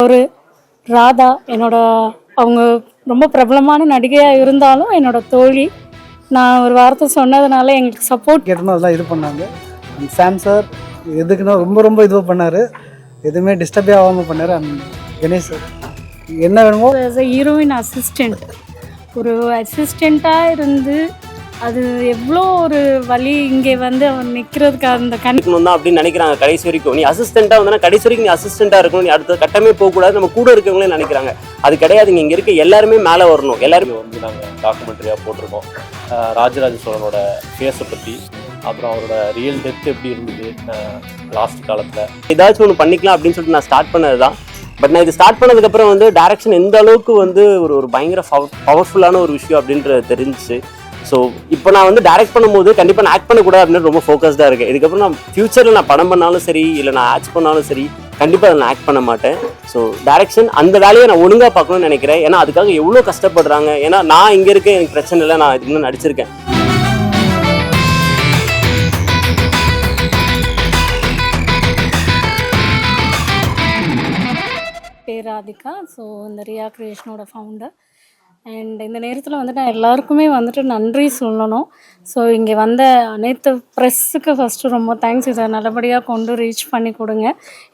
ஒரு ராதா என்னோட அவங்க ரொம்ப பிரபலமான நடிகையாக இருந்தாலும் என்னோட தோழி. நான் ஒரு வார்த்தை சொன்னதுனால எங்களுக்கு சப்போர்ட் கேட்டோம்னா அதெல்லாம் இது பண்ணாங்க. அண்ட் சாம் சார் எதுக்குன்னா ரொம்ப ரொம்ப இதுவாக பண்ணார், எதுவுமே டிஸ்டர்பே ஆகாமல் பண்ணார். அண்ட் கணேஷ் சார் என்ன வேணுமோ ஹீரோயின் அசிஸ்டண்ட், ஒரு அசிஸ்டண்ட்டாக இருந்து அது எவ்வளோ ஒரு வழி இங்கே வந்து அவன் நிற்கிறதுக்கு அந்த கணிக்கணும் தான் அப்படின்னு நினைக்கிறாங்க. கடைசி வரைக்கும் நீ அசிஸ்டண்ட்டாக வந்தனா கடைசி வரைக்கும் நீ அசிஸ்டண்ட்டாக இருக்கணும், நீ அடுத்த கட்டமே போகக்கூடாது, நம்ம கூட இருக்கவங்களே நினைக்கிறாங்க. அது கிடையாதுங்க. இங்கே இருக்க எல்லாருமே மேலே வரணும். எல்லாருமே வந்து நாங்கள் டாக்குமெண்ட்ரியாக போட்டிருக்கோம் ராஜராஜ சோழனோட ஃபேஸை பற்றி, அப்புறம் அவரோட ரியல் டெத் எப்படி இருந்தது லாஸ்ட் காலத்தில். ஏதாச்சும் ஒன்று பண்ணிக்கலாம் அப்படின்னு சொல்லிட்டு நான் ஸ்டார்ட் பண்ணது தான். பட் நான் இது ஸ்டார்ட் பண்ணதுக்கப்புறம் வந்து டைரக்ஷன் எந்த அளவுக்கு வந்து ஒரு பயங்கர பவர்ஃபுல்லான ஒரு விஷயம் அப்படின்றது தெரிஞ்சிச்சு. ஸோ இப்போ நான் வந்து டைரக்ட் பண்ணும்போது கண்டிப்பாக நான் ஆக்ட் பண்ணக்கூடாது அப்படின்னு ரொம்ப ஃபோக்கஸ்டாக இருக்கேன். இதுக்கப்புறம் நான் ஃபியூச்சரில் நான் படம் பண்ணாலும் சரி, இல்லை நான் ஆக்ட் பண்ணாலும் சரி, கண்டிப்பாக அதை நான் ஆக்ட் பண்ண மாட்டேன். ஸோ டைரக்ஷன் அந்த வேலையை நான் ஒழுங்காக பார்க்கணும்னு நினைக்கிறேன். ஏன்னா அதுக்காக எவ்வளோ கஷ்டப்படுறாங்க. ஏன்னா நான் இங்கே இருக்கேன், எனக்கு பிரச்சனை இல்லை, நான் இன்னும் நடிச்சிருக்கேன். ராதிகா. ஸோ இந்த ரியா கிரியேஷனோட ஃபவுண்டர். அண்ட் இந்த நேரத்தில் வந்துட்டு நான் எல்லாருக்குமே வந்துட்டு நன்றி சொல்லணும். ஸோ இங்கே வந்த அனைத்து ப்ரெஸ்ஸுக்கு ஃபஸ்ட்டு ரொம்ப தேங்க்ஸ். இதை நல்லபடியாக கொண்டு ரீச் பண்ணி கொடுங்க.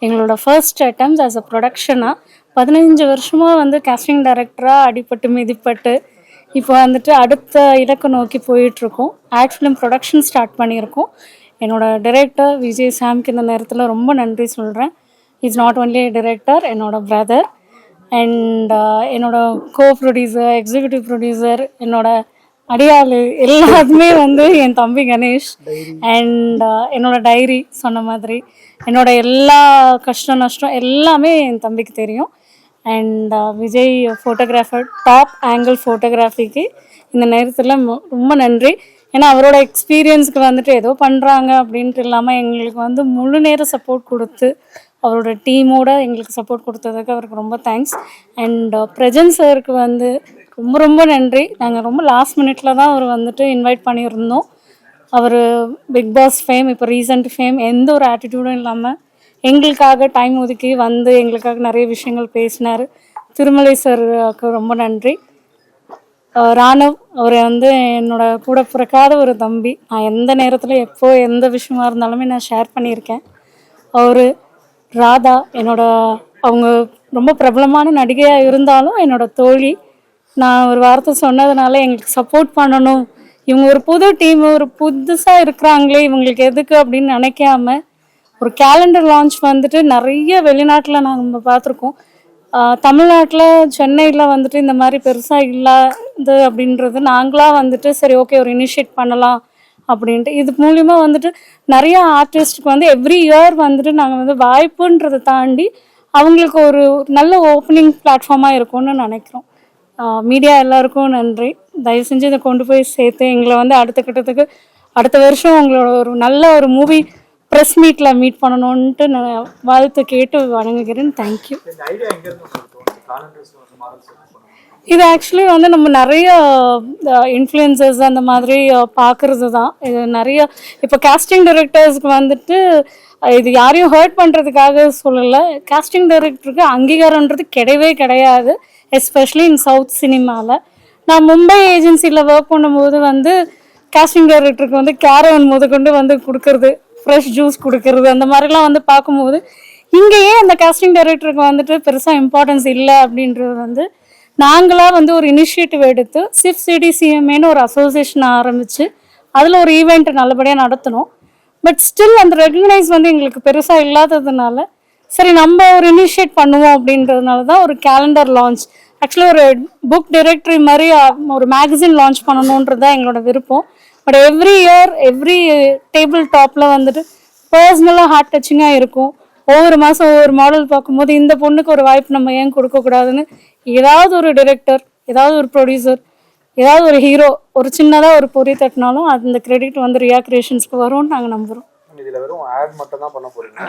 எங்களோட ஃபர்ஸ்ட் அட்டம்ஸ் ஆஸ் அ ப்ரொடக்ஷனாக 15 வருஷமாக வந்து கேஸ்டிங் டைரக்டராக அடிப்பட்டு மிதிப்பட்டு இப்போ வந்துட்டு அடுத்த இலக்கு நோக்கி போயிட்டுருக்கோம். ஆக்ட் ஃபிலிம் ப்ரொடக்ஷன் ஸ்டார்ட் பண்ணியிருக்கோம். என்னோடய டைரக்டர் விஜய் சாம்க்கு இந்த நேரத்தில் ரொம்ப நன்றி சொல்கிறேன். இஸ் நாட் ஒன்லி டைரக்டர், என்னோட பிரதர். அண்ட் என்னோட கோ ப்ரொடியூசர், எக்ஸிக்யூட்டிவ் ப்ரொடியூசர், என்னோட அடியாள் எல்லாத்துமே வந்து என் தம்பி கணேஷ். அண்ட் என்னோட டைரி சொன்ன மாதிரி என்னோட எல்லா கஷ்டம் நஷ்டம் எல்லாமே என் தம்பிக்கு தெரியும். And Vijay photographer, top angle ஃபோட்டோகிராஃபிக்கு இந்த நேரத்தில் ரொம்ப நன்றி. ஏன்னா அவரோட எக்ஸ்பீரியன்ஸுக்கு வந்துட்டு ஏதோ பண்ணுறாங்க அப்படின்ட்டு இல்லாமல் எங்களுக்கு வந்து முழு நேர சப்போர்ட் கொடுத்து அவரோட டீமோட எங்களுக்கு சப்போர்ட் கொடுத்ததுக்கு அவருக்கு ரொம்ப தேங்க்ஸ். அண்ட் பிரஜன் சாருக்கு வந்து ரொம்ப ரொம்ப நன்றி. நாங்கள் ரொம்ப லாஸ்ட் மினிட்ல தான் அவர் வந்துட்டு இன்வைட் பண்ணியிருந்தோம். அவர் பிக் பாஸ் ஃபேம், இப்போ ரீசெண்ட் ஃபேம், எந்த ஒரு ஆட்டிடியூடும் இல்லாமல் எங்களுக்காக டைம் ஒதுக்கி வந்து எங்களுக்காக நிறைய விஷயங்கள் பேசினார். திருமலை சாருக்கு ரொம்ப நன்றி. ராணவ், அவர் வந்து என்னோட கூட பிறக்காத ஒரு தம்பி. நான் எந்த நேரத்தில் எப்போ எந்த விஷயமா இருந்தாலுமே நான் ஷேர் பண்ணியிருக்கேன். அவர் ராதா என்னோட அவங்க ரொம்ப பிரபலமான நடிகையாக இருந்தாலும் என்னோட தோழி. நான் ஒரு வார்த்தை சொன்னதுனால எங்களுக்கு சப்போர்ட் பண்ணணும், இவங்க ஒரு புது டீம், ஒரு புதுசாக இருக்கிறாங்களே இவங்களுக்கு எதுக்கு அப்படின்னு நினைக்காம ஒரு கேலண்டர் லான்ச் வந்துட்டு நிறைய வெளிநாட்டில் நாங்கள் பார்த்துருக்கோம். தமிழ்நாட்டில் சென்னையில் வந்துட்டு இந்த மாதிரி பெருசாக இல்லாது அப்படின்றது நாங்களாக வந்துட்டு சரி ஓகே ஒரு இனிஷியேட் பண்ணலாம் அப்படின்ட்டு இது மூலிமா வந்துட்டு நிறைய ஆர்டிஸ்ட்டுக்கு வந்து எவ்ரி இயர் வந்துட்டு நாங்கள் வந்து வாய்ப்புன்றதை தாண்டி அவங்களுக்கு ஒரு நல்ல ஓப்பனிங் பிளாட்ஃபார்மாக இருக்கும்னு நினைக்கிறோம். மீடியா எல்லாருக்கும் நன்றி. தயவு செஞ்சு இதை கொண்டு போய் சேர்த்து எங்களை வந்து அடுத்த கட்டத்துக்கு அடுத்த வருஷம் உங்களோட ஒரு நல்ல ஒரு மூவி ப்ரெஸ் மீட்டில் மீட் பண்ணணுன்ட்டு நான் வாழ்த்து கேட்டு வணங்குகிறேன். தேங்க்யூ. இது ஆக்சுவலி வந்து நம்ம நிறைய இன்ஃப்ளூயன்சர்ஸ் அந்த மாதிரி பார்க்குறது தான். இது நிறைய இப்போ கேஸ்டிங் டைரக்டர்ஸ்க்கு வந்துட்டு இது யாரையும் ஹர்ட் பண்ணுறதுக்காக சொல்லலை. கேஸ்டிங் டைரக்டருக்கு அங்கீகாரன்றது கிடையவே கிடையாது, எஸ்பெஷலி இன் சவுத் சினிமாவில். நான் மும்பை ஏஜென்சியில் ஒர்க் பண்ணும்போது வந்து கேஸ்டிங் டைரக்டருக்கு வந்து கேரவன் முதற்கொண்டு வந்து கொடுக்கறது, ஃப்ரெஷ் ஜூஸ் கொடுக்கறது, அந்த மாதிரிலாம் வந்து பார்க்கும்போது இங்கேயே அந்த கேஸ்டிங் டைரக்டருக்கு வந்துட்டு பெருசாக இம்பார்ட்டன்ஸ் இல்லை அப்படின்றது வந்து நாங்களாக வந்து ஒரு இனிஷியேட்டிவ் எடுத்து சிஃப் சிடிசிஎம்ஏன்னு ஒரு அசோசியேஷன் ஆரம்பித்து அதில் ஒரு ஈவெண்ட் நல்லபடியாக நடத்தணும். பட் ஸ்டில் அந்த ரெகக்னைஸ் வந்து எங்களுக்கு பெருசாக இல்லாததுனால சரி நம்ம ஒரு இனிஷியேட் பண்ணுவோம் அப்படின்றதுனால தான் ஒரு கேலண்டர் லான்ச், ஆக்சுவலி ஒரு புக் டைரக்டரி மாதிரி ஒரு மேகசின் லான்ச் பண்ணணுன்றது தான் எங்களோட விருப்பம். But every year every table டாப்பில் வந்துட்டு பர்சனலாக ஹார்ட் டச்சிங்காக இருக்கும். ஒவ்வொரு மாதம் ஒவ்வொரு மாடல் பார்க்கும்போது இந்த பொண்ணுக்கு ஒரு வாய்ப்பு நம்ம ஏன் கொடுக்கக்கூடாதுன்னு ஏதாவது ஒரு டைரக்டர், ஏதாவது ஒரு ப்ரொடியூசர், ஏதாவது ஒரு ஹீரோ ஒரு சின்னதாக ஒரு பொறி தட்டினாலும் அந்த கிரெடிட் வந்து ரியா கிரியேஷன்ஸ்க்கு வரும்னு நாங்கள் நம்புகிறோம். இதில் வெறும் ஆட் மட்டும் தான் பண்ண போகிறீங்க,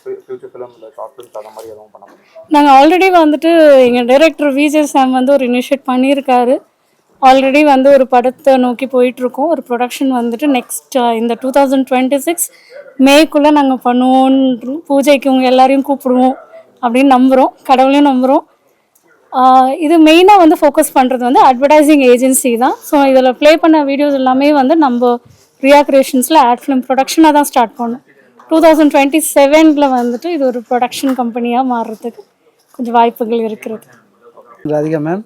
ஃபியூச்சர் ஃபிலிம் இல்லை ஷார்ட் ஃபிலிம்ஸ் அந்த மாதிரி எதுவும் பண்ண போகிறீங்க? நாங்கள் ஆல்ரெடி வந்துட்டு எங்கள் டைரக்டர் விஜய் சாம் வந்து ஒரு இனிஷியேட் பண்ணியிருக்காரு. ஆல்ரெடி வந்து ஒரு படத்தை நோக்கி போயிட்டுருக்கோம். ஒரு ப்ரொடக்ஷன் வந்துட்டு நெக்ஸ்ட் இந்த 2026 மேக்குள்ளே நாங்கள் பண்ணுவோம். பூஜைக்கு உங்கள் எல்லாரையும் கூப்பிடுவோம் அப்படின்னு நம்புகிறோம், கடவுளையும் நம்புகிறோம். இது மெயினாக வந்து ஃபோக்கஸ் பண்ணுறது வந்து அட்வர்டைசிங் ஏஜென்சி தான். ஸோ இதில் ப்ளே பண்ண வீடியோஸ் எல்லாமே வந்து நம்ம ரியா கிரியேஷன்ஸில் ஆட் ஃபிலிம் ப்ரொடக்ஷனாக தான் ஸ்டார்ட் பண்ணோம். 2027 வந்துட்டு இது ஒரு ப்ரொடக்ஷன் கம்பெனியாக மாறுறதுக்கு கொஞ்சம் வாய்ப்புகள் இருக்கிறது. ராதிகா மேம்,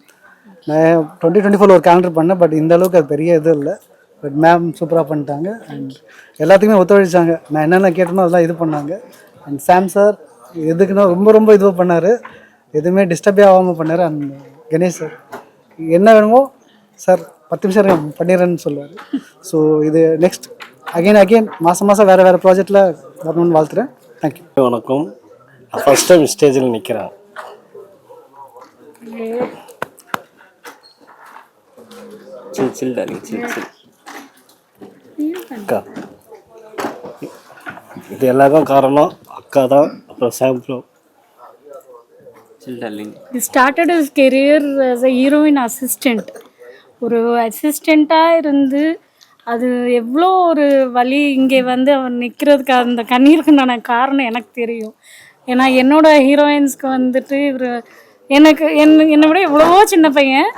நான் 2024 ஒரு கேலண்டர் பண்ணேன், பட் இந்த அளவுக்கு அது பெரிய இது இல்லை. பட் மேம் சூப்பராக பண்ணிட்டாங்க அண்ட் எல்லாத்துக்குமே ஒத்துழைச்சாங்க. நான் என்னென்ன கேட்டனோ அதெல்லாம் இது பண்ணாங்க. அண்ட் சாம் சார் எதுக்குன்னா ரொம்ப இதுவாக பண்ணார், எதுவுமே டிஸ்டர்பே ஆகாமல் பண்ணார். அண்ட் கணேஷ் சார் என்ன வேணுமோ சார் 10 நிமிஷம் பண்ணிடுறேன்னு சொல்லுவார். ஸோ இது நெக்ஸ்ட் அகெயின் மாதம் வேறு ப்ராஜெக்டில் வரணும்னு வாழ்த்துறேன். தேங்க்யூ. வணக்கம். ஃபர்ஸ்ட் டைம் ஸ்டேஜில் நிற்கிறேன். சில் டார்லிங், சில். அக்கா, இது எல்லாருக்கும் காரணம் அக்கா தான். அப்புறம் சாம்பிளோ. சில் darling. He started his career as a heroine assistant. ஒரு அசிஸ்டண்ட்டாக இருந்து அது எவ்வளோ ஒரு வலி. இங்கே வந்து அவன் நிற்கிறதுக்கு அந்த கண்ணீருக்குண்டான காரணம் எனக்கு தெரியும். ஏன்னா என்னோட ஹீரோயின்ஸ்க்கு வந்துட்டு இவர் என்னை விட எவ்வளவோ சின்ன பையன்.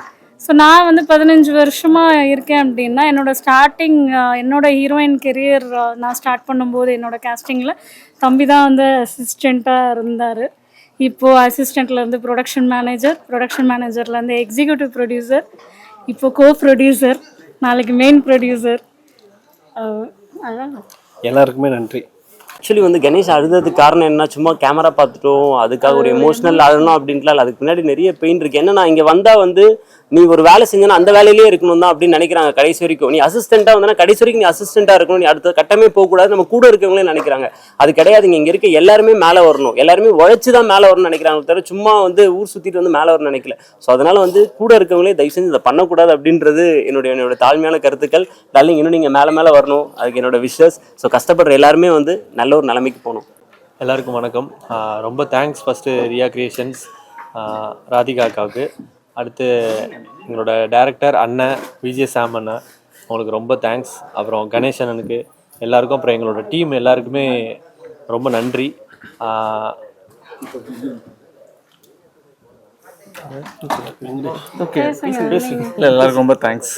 ஸோ நான் வந்து 15 வருஷமாக இருக்கேன் அப்படின்னா என்னோடய ஸ்டார்டிங் என்னோடய ஹீரோயின் கெரியர் நான் ஸ்டார்ட் பண்ணும்போது என்னோடய கேஸ்டிங்கில் தம்பி தான் வந்து அசிஸ்டண்ட்டாக இருந்தார். இப்போது அசிஸ்டண்ட்லேருந்து ப்ரொடக்ஷன் மேனேஜர்லேருந்து எக்ஸிக்யூட்டிவ் ப்ரொடியூசர், இப்போ கோ ப்ரொடியூசர், நாளைக்கு மெயின் ப்ரொடியூசர். அதான் எல்லாருக்குமே நன்றி. ஆக்சுவலி வந்து கணேஷ் அழுததுக்கு காரணம் என்ன, சும்மா கேமரா பார்த்துட்டோம் அதுக்காக ஒரு எமோஷனல் அழணும் அப்படின்ட்டுலாம் இல்லை. அதுக்கு முன்னாடி நிறைய பெயின் இருக்குது. என்னன்னா இங்கே வந்தால் வந்து நீ ஒரு வேலை செஞ்சனா அந்த வேலையிலேயே இருக்கணும் தான் அப்படின்னு நினைக்கிறாங்க கடைசி வரைக்கும். நீ அசிஸ்டண்ட்டாக வந்தனா கடைசி வரைக்கும் நீ அசிஸ்டண்ட்டாக இருக்கணும், நீ அடுத்த கட்டமே போகக்கூடாது, நம்ம கூட இருக்கவங்களே நினைக்கிறாங்க. அது கிடையாதுங்க. இங்கே இருக்க எல்லாருமே மேலே வரணும், எல்லாருமே உழைச்சி தான் மேலே வரணும்னு நினைக்கிறாங்க, தவிர சும்மா வந்து ஊர் சுற்றிட்டு வந்து மேலே வரணும்னு நினைக்கல. ஸோ அதனால் வந்து கூட இருக்கவங்களே தயவு செஞ்சு இதை பண்ணக்கூடாது அப்படின்றது என்னோட தாழ்மையான கருத்துக்கள். டார்லிங், இன்னும் நீங்கள் மேலே வரணும், அதுக்கு என்னோட விஷஸ். ஸோ கஷ்டப்படுற எல்லாருமே வந்து நல்ல ஒரு நிலைமைக்கு போகணும். எல்லாருக்கும் வணக்கம். ரொம்ப thanks first Riya creations, Radhika அக்காவுக்கு. அடுத்து எங்களோட டைரக்டர் அண்ணன் விஜய் சாம் அண்ணன், அவங்களுக்கு ரொம்ப தேங்க்ஸ். அப்புறம் கணேஷ் அண்ணனுக்கு, எல்லாருக்கும், அப்புறம் எங்களோட டீம் எல்லாருக்குமே ரொம்ப நன்றி. எல்லாருக்கும் ரொம்ப தேங்க்ஸ்.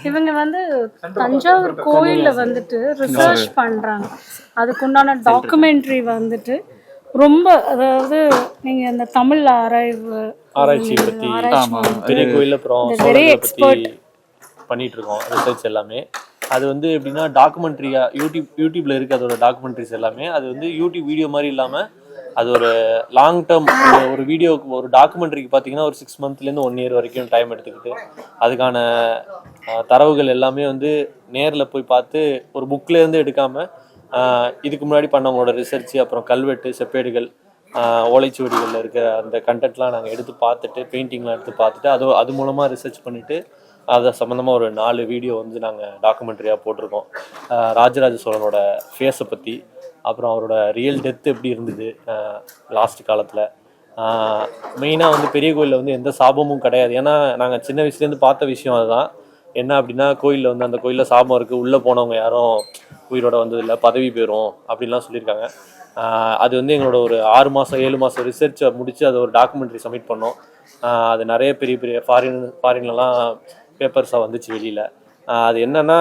இவங்க வந்து தஞ்சாவூர் கோயிலில் வந்துட்டு ரிசர்ச் பண்ணுறாங்க. அதுக்குண்டான டாக்குமெண்ட்ரி வந்துட்டு ரொம்ப, அதாவது நீங்கள் இந்த தமிழ் ஆராய்ச்சி பற்றி பெரிய கோயில் அப்புறம் வெரி எக்ஸ்பர்ட் பண்ணிட்டு இருக்கோம் ரிசர்ச் எல்லாமே. அது வந்து எப்படின்னா டாக்குமெண்ட்ரியா யூடியூப்ல இருக்கு அதோட டாக்குமெண்ட்ரிஸ் எல்லாமே. அது வந்து யூடியூப் வீடியோ மாதிரி இல்லாமல் அது ஒரு லாங் டேர்ம் ஒரு வீடியோக்கு, ஒரு டாக்குமெண்ட்ரிக்கு பார்த்தீங்கன்னா ஒரு 6 மந்த்லேருந்து 1 இயர் வரைக்கும் டைம் எடுத்துக்கிட்டு அதுக்கான தரவுகள் எல்லாமே வந்து நேரில் போய் பார்த்து ஒரு புக்லேருந்து எடுக்காமல் இதுக்கு முன்னாடி பண்ணவங்களோட ரிசர்ச்சு, அப்புறம் கல்வெட்டு, செப்பேடுகள், ஓலைச்சுவடிகளில் இருக்கிற அந்த கண்டென்ட்லாம் நாங்கள் எடுத்து பார்த்துட்டு, பெயிண்டிங்லாம் எடுத்து பார்த்துட்டு அது மூலமாக ரிசர்ச் பண்ணிவிட்டு அதை சம்மந்தமாக ஒரு 4 வீடியோ வந்து நாங்கள் டாக்குமெண்ட்ரியாக போட்டிருக்கோம். ராஜராஜ சோழனோட ஃபேஸை பற்றி, அப்புறம் அவரோட ரியல் டெத் எப்படி இருந்தது லாஸ்ட் காலத்தில். மெயினாக வந்து பெரிய கோயிலில் வந்து எந்த சாபமும் கிடையாது. ஏன்னா நாங்கள் சின்ன வயசுலேருந்து பார்த்த விஷயம் அதுதான். என்ன அப்படின்னா, கோயிலில் வந்து அந்த கோயிலில் சாபம் இருக்குது, உள்ளே போனவங்க யாரும் உயிரோட வந்ததில்லை, பதவி பெறும் அப்படின்லாம் சொல்லியிருக்காங்க. அது வந்து எங்களோட ஒரு 6 மாதம் 7 மாதம் ரிசர்ச்சை முடித்து அதை ஒரு டாக்குமெண்ட்ரி சப்மிட் பண்ணோம். அது நிறைய பெரிய ஃபாரின்லலாம் பேப்பர்ஸாக வந்துச்சு வெளியில். அது என்னென்னா,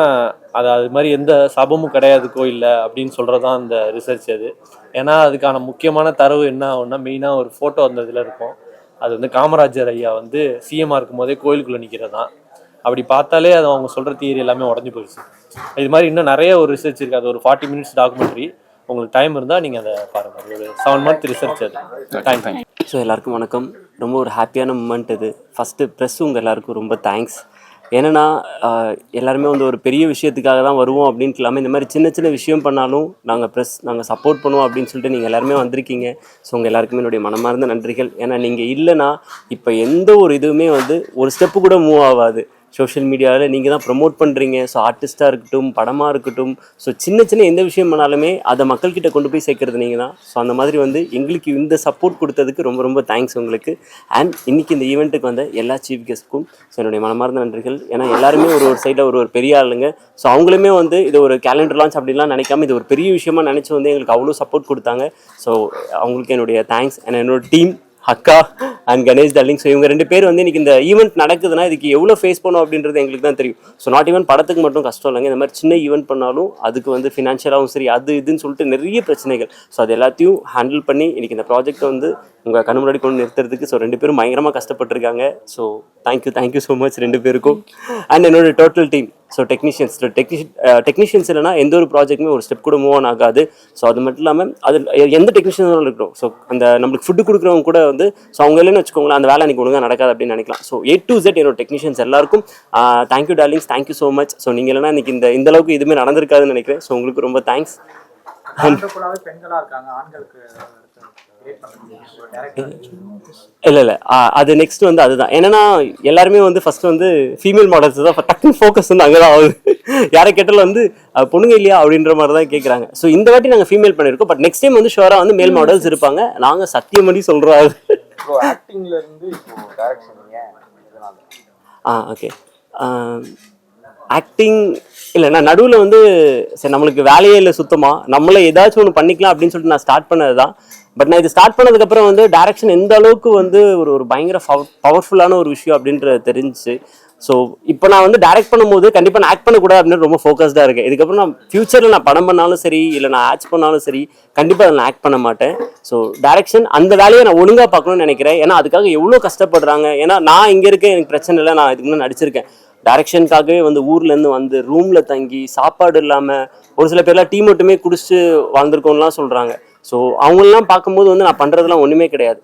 அது மாதிரி எந்த சாபமும் கிடையாது கோயிலில் அப்படின்னு சொல்கிறது தான் அந்த ரிசர்ச். அது ஏன்னா அதுக்கான முக்கியமான தரவு என்ன ஆகும்னா, மெயினாக ஒரு ஃபோட்டோ அந்த இதில் இருக்கும். அது வந்து காமராஜர் ஐயா வந்து சிஎம்மாக இருக்கும் போதே கோயிலுக்குள்ளே நிற்கிறது தான். அப்படி பார்த்தாலே அது அவங்க சொல்கிற தியரி எல்லாமே உடஞ்சி போயிடுச்சு. இது மாதிரி இன்னும் நிறைய ஒரு ரிசர்ச் இருக்குது. அது ஒரு 40 மினிட்ஸ் டாக்குமெண்ட்ரி. உங்களுக்கு டைம் இருந்தால் நீங்கள் அதை பாருங்கள். அது ஒரு 7 மந்த் ரிசர்ச். அது தேங்க்யூ. ஸோ எல்லாருக்கும் வணக்கம். ரொம்ப ஒரு ஹாப்பியான மூமெண்ட் இது. ஃபஸ்ட்டு ப்ரெஸ் உங்கள் எல்லாருக்கும் ரொம்ப தேங்க்ஸ். ஏன்னா எல்லாருமே வந்து ஒரு பெரிய விஷயத்துக்காக தான் வருவோம் அப்படின்ட்டு இல்லாமல் இந்த மாதிரி சின்ன விஷயம் பண்ணாலும் நாங்கள் சப்போர்ட் பண்ணுவோம் அப்படின்னு சொல்லிட்டு நீங்கள் எல்லாருமே வந்திருக்கீங்க. ஸோ உங்கள் எல்லாருக்குமே என்னுடைய மனமார்ந்த நன்றிகள். ஏன்னா நீங்கள் இல்லைன்னா இப்போ எந்த ஒரு இதுவுமே வந்து ஒரு ஸ்டெப்பு கூட மூவ் ஆகாது. சோஷியல் மீடியாவில் நீங்கள் தான் ப்ரொமோட் பண்ணுறீங்க. ஸோ ஆர்டிஸ்ட்டாக இருக்கட்டும், படமாக இருக்கட்டும், ஸோ சின்ன சின்ன எந்த விஷயம் பண்ணாலுமே அதை மக்கள்கிட்ட கொண்டு போய் சேர்க்கறது நீங்கள் தான். ஸோ அந்த மாதிரி வந்து எங்களுக்கு இந்த சப்போர்ட் கொடுத்ததுக்கு ரொம்ப ரொம்ப தேங்க்ஸ் உங்களுக்கு. அண்ட் இன்றைக்கி இந்த ஈவெண்ட்டுக்கு வந்த எல்லா சீஃப் கெஸ்ட்க்கும் ஸோ என்னுடைய மனமார்ந்த நன்றிகள். ஏன்னா எல்லாருமே ஒரு சைடில் ஒரு பெரிய ஆளுங்க. ஸோ அவங்களுமே வந்து இது ஒரு கேலண்டர் லான்ச் அப்படின்லாம் நினைக்காம இது ஒரு பெரிய விஷயமா நினச்சி வந்து எங்களுக்கு அவ்வளோ சப்போர்ட் கொடுத்தாங்க. ஸோ அவங்களுக்கு என்னுடைய தேங்க்ஸ். அண்ட் என்னோட டீம் அக்கா அண்ட் கணேஷ் டார்லிங். ஸோ இவங்க 2 பேர் வந்து இன்றைக்கி இந்த ஈவெண்ட் நடக்குதுன்னா இதுக்கு எவ்வளோ ஃபேஸ் பண்ணோம் அப்படின்றது எங்களுக்கு தான் தெரியும். ஸோ நாட் ஈவன் படத்துக்கு மட்டும் கஷ்டம் இல்லைங்க, இந்த மாதிரி சின்ன ஈவெண்ட் பண்ணாலும் அதுக்கு வந்து ஃபினான்ஷியலாகவும் சரி அது இதுன்னு சொல்லிட்டு நிறைய பிரச்சனைகள். ஸோ அது எல்லாத்தையும் ஹேண்டில் பண்ணி இன்றைக்கி இந்த ப்ராஜெக்டை வந்து உங்கள் கண்ணு முன்னாடி கொண்டு நிறுத்துறதுக்கு ஸோ 2 பேரும் பயங்கரமாக கஷ்டப்பட்டுருக்காங்க. ஸோ தேங்க்யூ ஸோ மச் 2 பேருக்கும். அண்ட் என்னோட டோட்டல் டீம். ஸோ டெக்னீஷியன்ஸ் இல்லைனா எந்த ஒரு ப்ராஜெக்ட்டுமே ஒரு ஸ்டெப் கூட மூவ் ஆன் ஆகாது. ஸோ அது மட்டும் இல்லாமல் அது எந்த டெக்னீஷியனாலும் இருக்கணும். ஸோ அந்த நம்மளுக்கு ஃபுட்டு கொடுக்குறவங்க கூட வந்து ஸோ அவங்க இல்லைன்னு வச்சுக்கோங்களேன், அந்த வேலை எனக்கு ஒழுங்காக நடக்காது அப்படின்னு நினைக்கலாம். ஸோ A to Z என்னோட டெக்னீஷியன்ஸ் எல்லாருக்கும் thank you darlings, thank you so much. So நீங்கள் இல்லைனா இன்னைக்கு இந்த அளவுக்கு எதுவுமே நடந்திருக்காதுன்னு நினைக்கிறேன். ஸோ உங்களுக்கு ரொம்ப தேங்க்ஸ். பெண்களா இருக்காங்க, ஆண்களுக்கு இல்லை அது நெக்ஸ்ட் வந்து அதுதான். என்னன்னா எல்லாருமே வந்து ஃபர்ஸ்ட் வந்து ஃபீமேல் மாடல்ஸ் தான் டக்குன்னு ஃபோக்கஸ் வந்து அங்கே தான் ஆகுது. யாரை கேட்டாலும் வந்து பொண்ணுங்க இல்லையா அப்படின்ற மாதிரி தான் கேட்குறாங்க. ஸோ இந்த வாட்டி நாங்கள் ஃபீமேல் பண்ணியிருக்கோம். பட் நெக்ஸ்ட் டைம் வந்து ஷுவராக வந்து மேல் மாடல்ஸ் இருப்பாங்க. நாங்கள் சத்தியம் பண்ணி சொல்கிறோம். ஆக்டிங்ல இருந்து இப்போ டைரக்ஷன் ஓகே. ஆக்டிங் இல்லை, நான் நடுவில் வந்து சரி நம்மளுக்கு வேலையே இல்லை சுத்தமாக, நம்மளே ஏதாச்சும் ஒன்று பண்ணிக்கலாம் அப்படின்னு சொல்லிட்டு நான் ஸ்டார்ட் பண்ணது தான். பட் நான் இது ஸ்டார்ட் பண்ணதுக்கப்புறம் வந்து டைரக்ஷன் எந்த அளவுக்கு வந்து ஒரு பயங்கர பவர்ஃபுல்லான ஒரு விஷயம் அப்படின்றது தெரிஞ்சிச்சு. ஸோ இப்போ நான் வந்து டைரக்ட் பண்ணும்போது கண்டிப்பாக நான் ஆக்ட் பண்ணக்கூடாது அப்படின்னு ரொம்ப ஃபோக்கஸ்டாக இருக்கேன். இதுக்கப்புறம் நான் ஃபியூச்சரில் நான் படம் பண்ணாலும் சரி இல்லை நான் ஆக்ட் பண்ணாலும் சரி கண்டிப்பாக நான் ஆக்ட் பண்ண மாட்டேன். ஸோ டைரக்ஷன் அந்த வேலையை நான் ஒழுங்காக பார்க்கணும்னு நினைக்கிறேன். ஏன்னா அதுக்காக எவ்வளோ கஷ்டப்படுறாங்க. ஏன்னா நான் இங்கே இருக்கேன், எனக்கு பிரச்சனை இல்லை, நான் இதுக்கு முன்னாடி நடிச்சிருக்கேன். டைரக்ஷனுக்காகவே வந்து ஊர்லேருந்து வந்து ரூமில் தங்கி சாப்பாடு இல்லாமல் ஒரு சில பேர்லாம் டீ மட்டுமே குடிச்சு வாழ்ந்துருக்கோம்லாம் சொல்கிறாங்க. ஸோ அவங்களெலாம் பார்க்கும்போது வந்து நான் பண்ணுறதுலாம் ஒன்றுமே கிடையாது.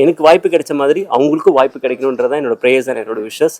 எனக்கு வாய்ப்பு கிடைச்ச மாதிரி அவங்களுக்கும் வாய்ப்பு கிடைக்கணுன்றதான் என்னோட ப்ரேயர்ஸ் அண்ட் என்னோட விஷஸ்.